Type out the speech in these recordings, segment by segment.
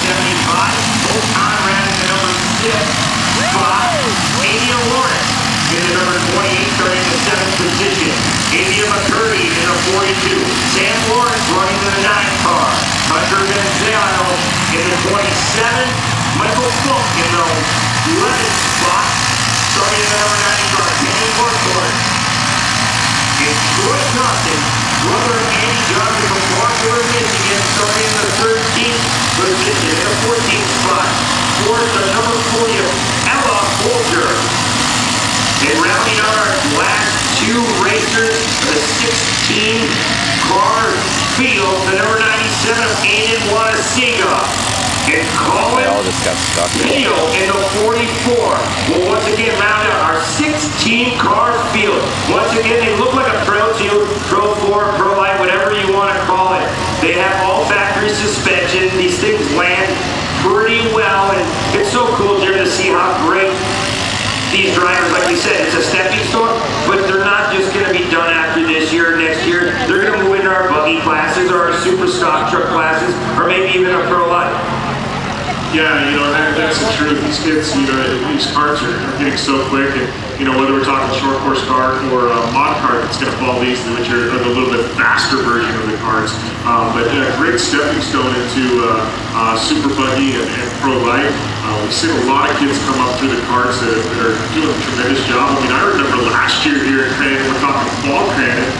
75. Both Conrad in the number 6 spot. Avia Lawrence in the number 28, starting in the 7th position. Avia McCurdy in the 42. Sam Lawrence running in the 9th car. Hunter Gonzalo in the 27. Michael Funk in the 11th spot, starting in the number 90 car. Kenny Workhorn. It's Troy Johnson, brother of Andy Johnson from Wadsworth, Michigan, starting in the 13th position in the 14th spot. Towards the number 40 of Ella Bolger. And rounding out our last two racers, the 16-car field, the number 97 of Aiden Wanasiga. And Colin Neal in the 44 will once again round out our 16-car field. Once again, they look like a Pro 2, Pro 4, Pro Light, whatever you want to call it. They have all factory suspension. These things land pretty well, and it's so cool, Jerry, to see how great these drivers, like we said, it's a stepping stone, but they're not just going to be done after this year or next year. They're going to move into our buggy classes or our super stock truck classes, or maybe even a Pro Light. Yeah, you know, that's the truth. These kids, you know, these carts are getting so quick, and, you know, whether we're talking short course cart or a mod cart that's going to follow these, which are the little bit faster version of the carts. But a great stepping stone into super buggy and Pro Light. We've seen a lot of kids come up through the carts that are doing a tremendous job. I mean, I remember last year here at Crandon, we're talking fall Crandon,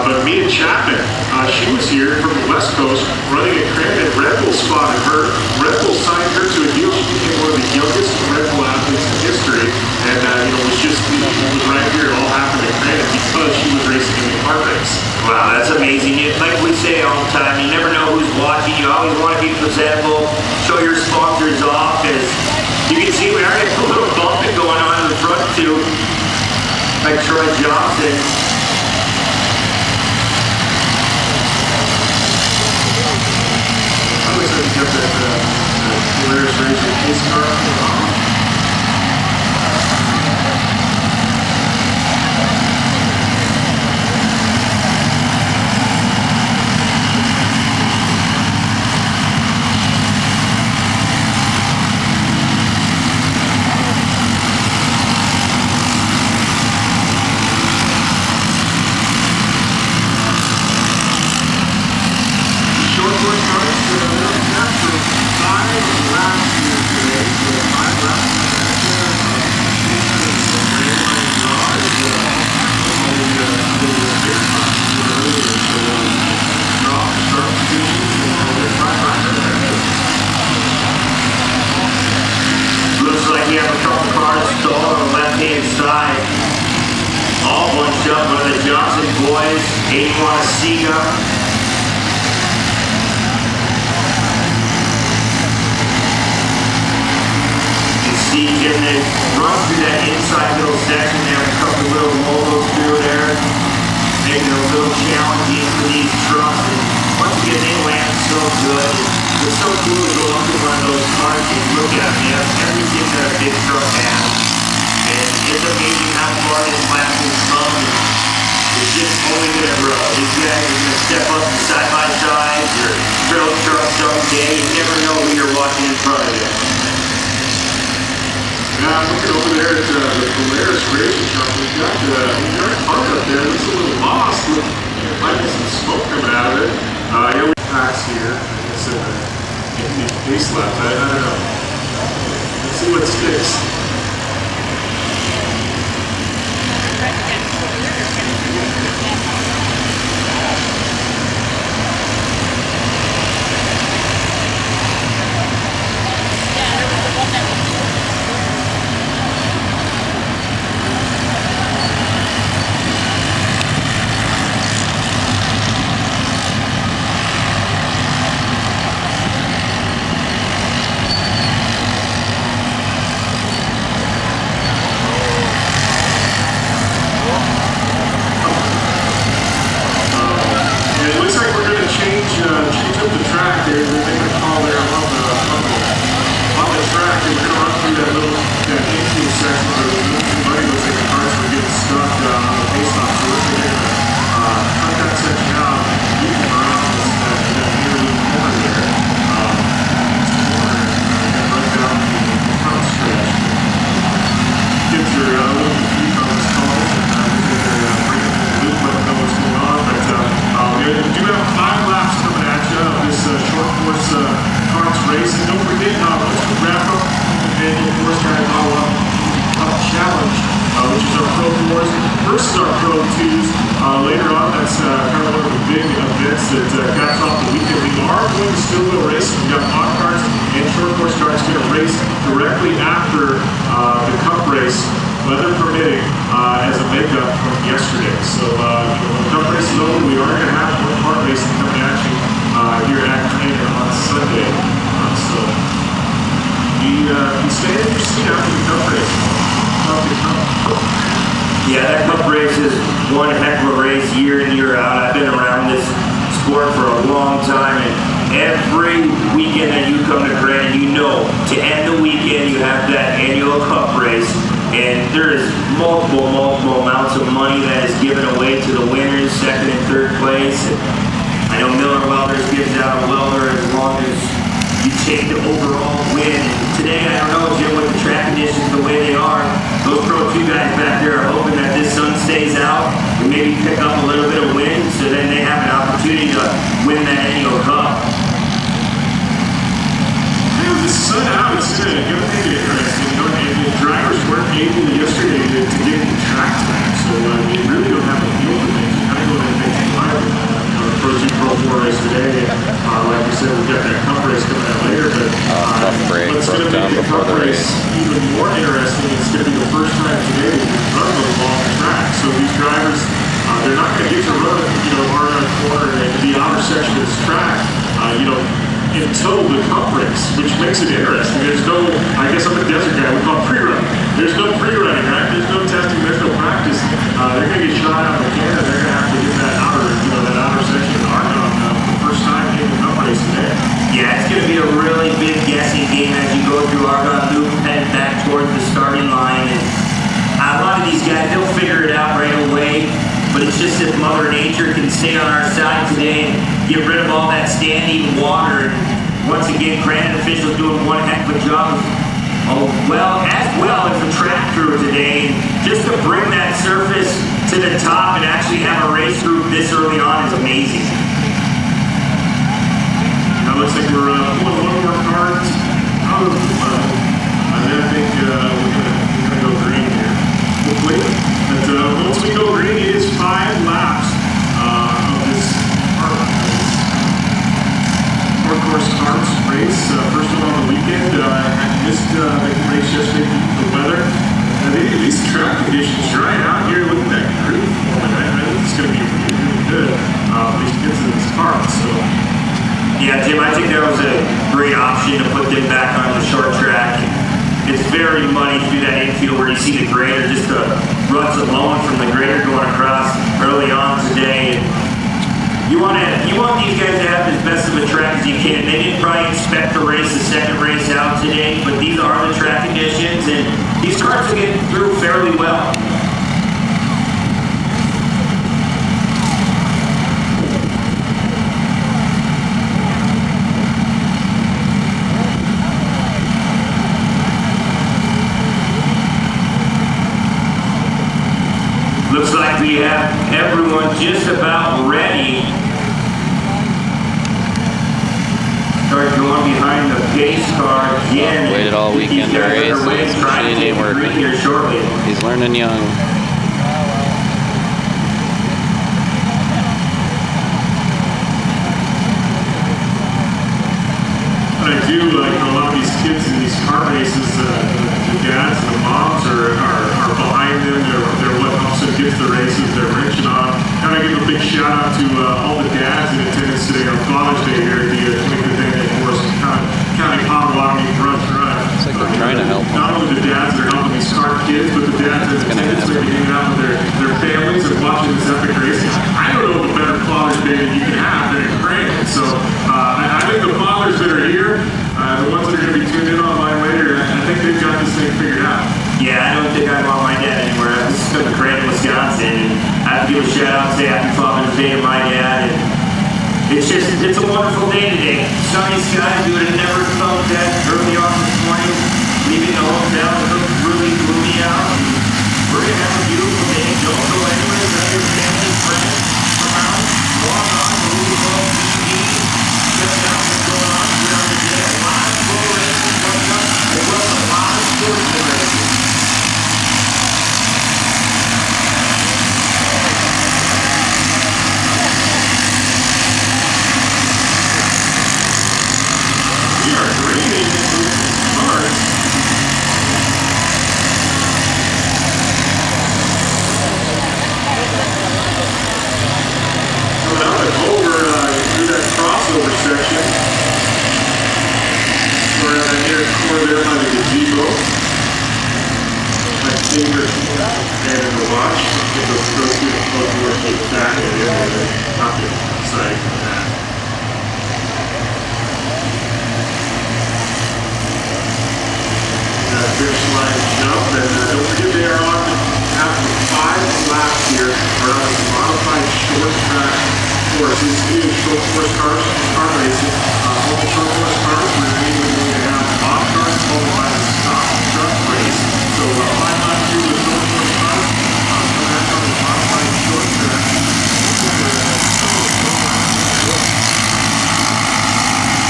but Mia Chapman, she was here from the West Coast running at Crandon. Red Bull spotted her. Red Bull signed her to a deal. She became one of the youngest Red Bull athletes in history, and you know, it was right here. It all happened at Crandon because she was racing in the kart race. Wow, that's amazing. Like we say all the time, you never know who's watching. You always want to be presentable, show your sponsors off. As you can see, we already have a little bumping going on in the front too, like Troy Johnson. I always have to get that Polaris Racer case car. Looks like we have a couple cars stalled on the left-hand side. All bunched up by the Johnson boys, Aiden Wanasiga. You can see when they run through that inside little section, they have a couple little moguls through there, making it a little challenging for these trucks. And once again, they land so good. It's so cool to go up to one of those cars and look at them. They have everything that a big truck has. And it's amazing how far this class has come. It's just only going to grow. These guys are going to step up to side-by-sides or trail truck someday. You never know who you're watching in front of you. Yeah, I'm looking over there at the Polaris Racing Truck. We've got a cart up there that's a little lost. There might be some smoke coming out of it. Yeah, we packs here. I guess maybe face left. I don't know. Let's see what sticks. that's kind of one of the big events that caps off the weekend. We are going to still go racing. We've got mod carts and short course carts going to race directly after the Cup race, weather permitting, as a makeup from yesterday. So when the Cup race is over, we are going to have one kart racing coming at you here at Canadian on Sunday. So you stay in your seat after the Cup race. Yeah, that Cup race is one heck of a race year in, year out. I've been around this sport for a long time, and every weekend that you come to Crandon, you know, to end the weekend, you have that annual Cup race, and there is multiple amounts of money that is given away to the winners, second and third place. And I know Miller Welders gives out a welder as long as you take the overall win. Today, I don't know, Jim, with the track conditions the way they are, those Pro 2 guys back there are hoping that this sun stays out and maybe pick up a little bit of wind so then they have an opportunity to win that annual Cup. With the sun out, it's going to make it interesting. You know, and the drivers weren't able yesterday to get the track time, so you really don't have a feel for things. You kind of go ahead and make it live. The Pro 2 Pro 4 race today, and like we said, we've got that Cup race coming out later, but what's going to make the Cup race even more interesting is going to be the first time today that we've run the long track. So these drivers, they're not going to get to run, Argonne Corner and the outer section of this track, until the Cup race, which makes it interesting. There's no, I guess I'm a desert guy, we call it pre-running. There's no pre-running, right? There's no testing, there's no practice. They're going to get shot out of the cannon. They're going to have to get that outer section of Argonne for the first time in the Cup race today. Yeah, it's going to be a really big guessing game as you go through Argonne Loop, head back towards the starting line. And a lot of these guys, they'll figure it out right away. But it's just if Mother Nature can stay on our side today and get rid of all that standing water. And once again, Crandon officials doing one heck of a job, as well as the track crew today. And just to bring that surface to the top and actually have a race group this early on is amazing. Now it looks like we're pulling one more cart out of the mud. And then I think we're gonna go green here. Hopefully. But once we go green, it is 5 laps of this short course karts race. First one on the weekend. I missed the race yesterday due to the weather. I think at least the track conditions drying out here. Look at that groove. I think it's going to be really good. These kids in this kart. So. Yeah, Jim, I think that was a great option to put them back on the short track. It's very muddy through that infield where you see the grader, just the ruts alone from the grader going across early on today. You want these guys to have as best of a track as you can. They didn't probably expect to race the second race out today, but these are the track conditions, and these cars will get through fairly well. Looks like we have everyone just about ready. Start going behind the pace car again. Waited all weekend to race. His machine ain't working. He's learning young. What I do like a lot of these kids in these car races, the dads and the moms are behind them. They're what helps them get to the races. They're wrenching on. Kind of give a big shout out to all the dads in attendance today on Father's Day here at the 25th Annual Morrison County Potawatomi Brunch Drive. It's like they're trying to help them. Not only the dads that are helping these car kids, but the dads in attendance are hanging out with their families and watching this epic racing. I don't know of a better Father's Day that you can have than in Crandon. So I think the fathers that are here, the ones that are going to be tuned in online later, I think they've got this thing figured out. Yeah, I don't think I want my dad anywhere. This is from Crandon, Wisconsin, and I have to give a shout out and say Happy Father's Day to my dad. And it's a wonderful day today. Sunny skies, you would have never felt that early on this morning. Leaving the hotel, it looked really gloomy out. And we're going to have a beautiful day. Don't go anywhere. Let your family and friends come out, walk on the Louisville TV, check out what's going on throughout the day. A lot of pro racing coming up, as well as a lot of sportsman racing. favorite band to watch. Those two both keep back at the end of it. Not the side from that. Finish line jump, and don't forget they are on after 5 laps here. Are on a modified short track course. This is short course car racing. All the short course cars are going to have off cars followed by the stop truck race. So 5 laps through the short course cars, come back on the modified short track.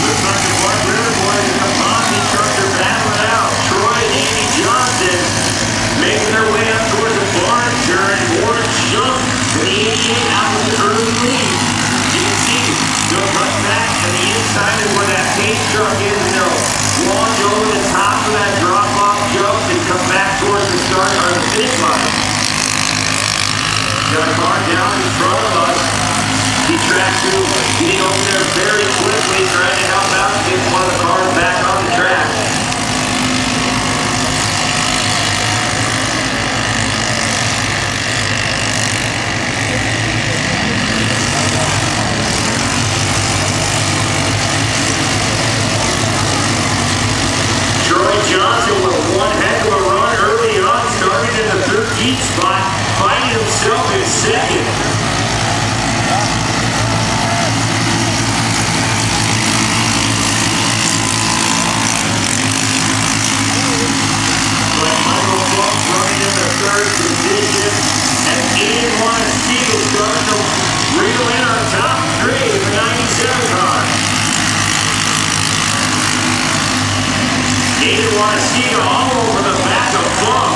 Looks like the Black River boys and the Ponzi trucks are battling out. Troy and Andy Johnson making their way up towards the barn turn. Orange jump to the 88 out with the early lead. You can see they'll cut back to the inside is where that pace truck is, and they'll launch over the top of that drop-off jump and come back towards the start or the finish line. Got a car down in front of us. The track crew getting over there very quickly, trying to help out and get one of the cars back on the track. Troy Johnson with one heck of a run early on, started in the 13th spot, finding himself in second. Third position, and Ian Wanasiga starting to reel in on top three of the 97 car. Ian Wanasiga all over the back of Funk.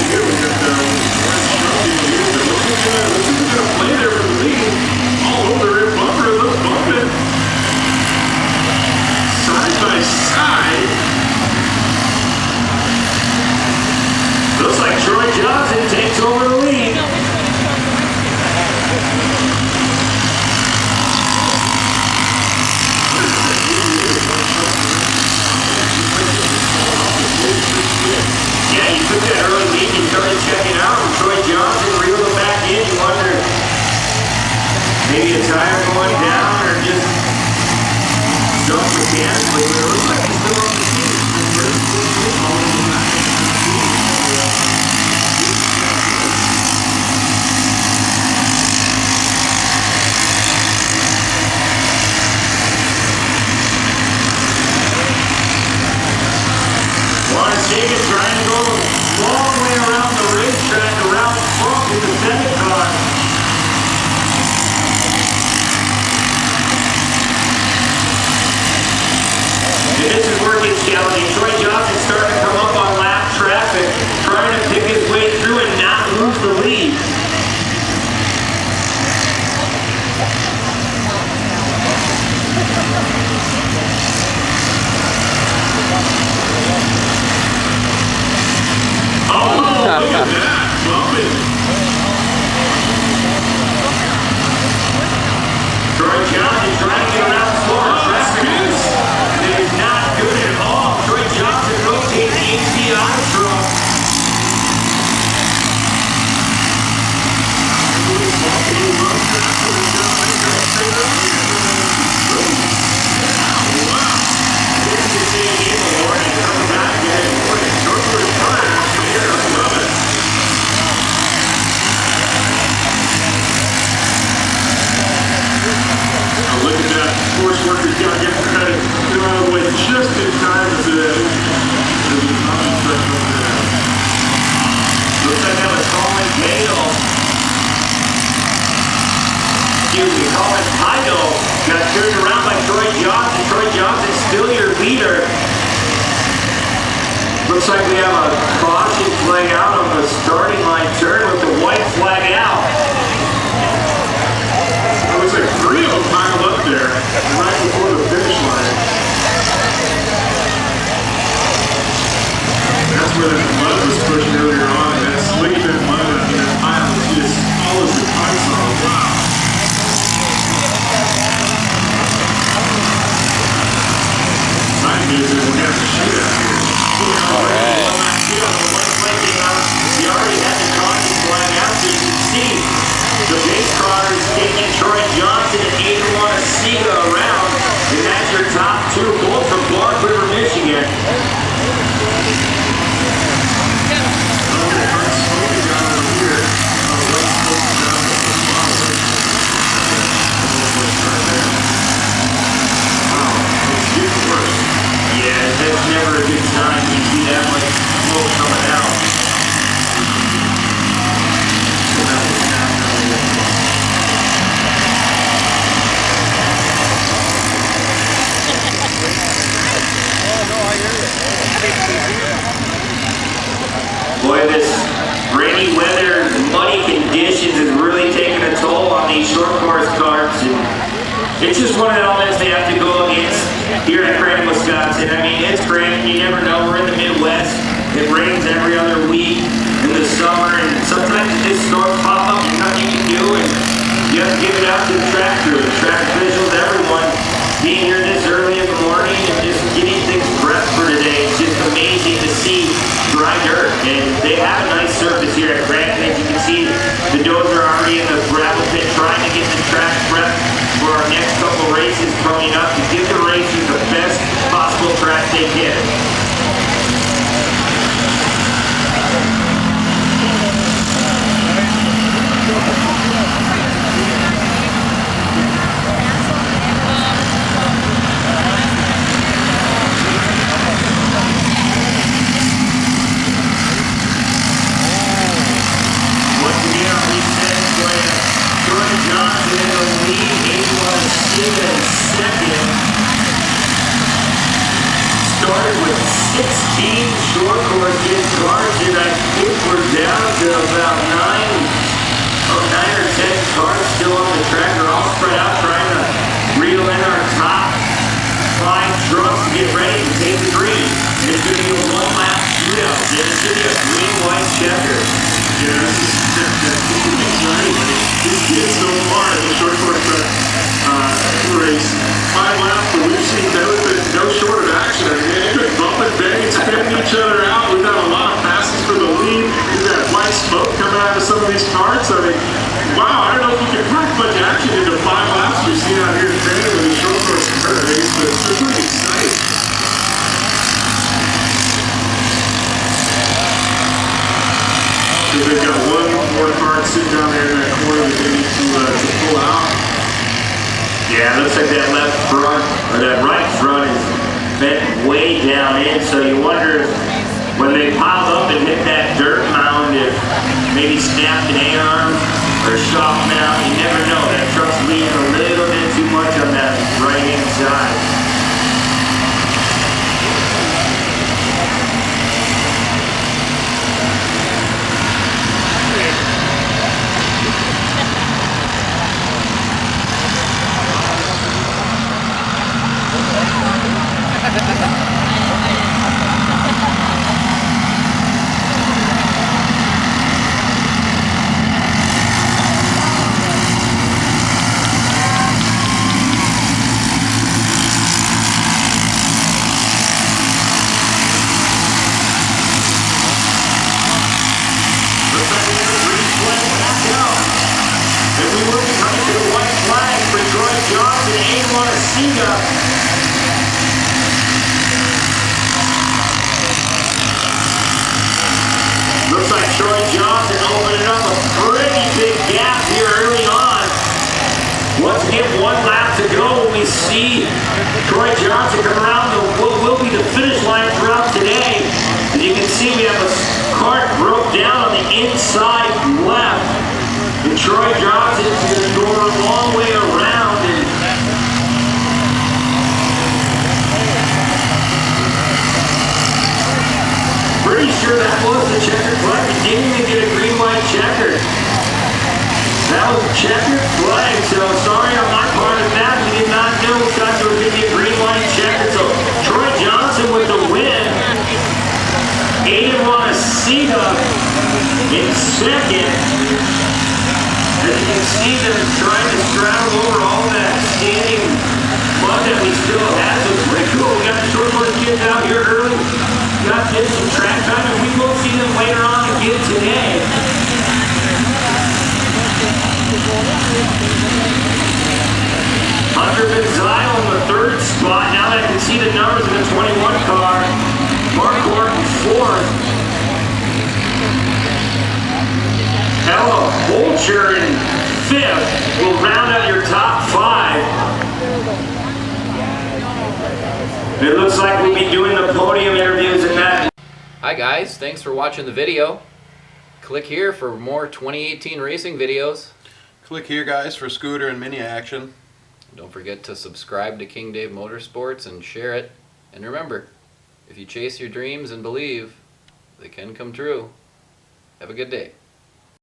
Here we got the play there for the lead. All over the bumper, a little bumping. Side by side. Looks like Troy Johnson takes over the lead. Yeah, you took that early lead, you started checking out, and Troy Johnson reeled it back in. You wonder, maybe a tire going down or just jump mechanically, but it looks like he's still on the team. Wanasiga trying to go a long way around the racetrack, around Funk in the second car. And this is where it gets challenging. Troy Johnson starting to come up on lap traffic, trying to pick his way through and not lose the lead. Oh, look at that. Bumping. Troy Johnson trying to get around Florida traffic. It is not good at all. Troy Johnson rotating the HDI truck. Look at that. Course workers got to get credit. Get out of the way just in time as it is. Looks like that was Colin Gale. Excuse me, Colin Heidel got turned around by Troy Johnson. Troy Johnson still your leader. Looks like we have a caution flag out on the starting line turn with the white flag out. It was like 3 of them piled up there right before the finish line. That's where the mud was pushed earlier on, and that slick bit of mud in that pile just follows the pipes on. Wow. Side news is we're going to have to shoot at It's just one of the elements they have to go against here in Crandon, Wisconsin. I mean, it's Crandon, you never know, we're in the Midwest. It rains every other week in the summer, and sometimes this storm pop up, there's nothing you can do, and you have to give it out to the track crew, the track officials, everyone being here this early in the morning and just getting things prepped for today. It's just amazing to see dry dirt, and they have a nice surface here at Crandon. As you can see, the dozer are already in the gravel pit trying to get the track prepped for our next couple races coming up to give the racers the best possible track they can. Started with 16 short course kids cars, and I think we're down to about 9 or 10 cars still on the track. They're all spread out trying to reel in our top 5 trucks to get ready to take the green. It's going to be a one-lap shootout. It's going to be a green-white checker. Yeah, this is exciting. These kids so far in the short course race, 5 laps, but we've seen no short of action. I mean, they've been bumping, banging, spinning each other out. We've got a lot of passes for the lead. We've got white smoke coming out of some of these carts. I mean, wow, I don't know if we can pack much action into 5 laps we've seen out here today with the short course race, but it's pretty exciting. They've got one more cart sitting down there in that corner that they need to pull out. Yeah, it looks like that left front, or that right front is bent way down in, so you wonder if when they piled up and hit that dirt mound, if maybe snapped an A-arm or shop mount, you never know. That truck's leaning a little bit too much on that right-hand side. Looks like Troy Johnson opening up a pretty big gap here early on. Once again, 1 lap to go when we see Troy Johnson come around what will be the finish line throughout today. As you can see, we have a cart broke down on the inside left. And Troy Johnson is going to go a long way around. And pretty sure that was the checkered flag. We didn't even get a green-white checker. That was a checkered flag, so sorry on my part of that. We did not know that there was going to be a green-white checker. So Troy Johnson with the win. Aiden Montecito in second. As you can see, they're trying to straddle over all that standing mud that we still have. So it's pretty cool. We got the short course kids out here early. Got this some track time, and we will see them later on again today. Hunter Benzial in the 3rd spot. Now that I can see the numbers in the 21 car. Mark Horton 4th. Ella Bolcher in 5th will round out your top 5. It looks like we'll be doing the podium interviews in that. Hi guys, thanks for watching the video. Click here for more 2018 racing videos. Click here guys for scooter and mini action. Don't forget to subscribe to King Dave Motorsports and share it. And remember, if you chase your dreams and believe, they can come true. Have a good day.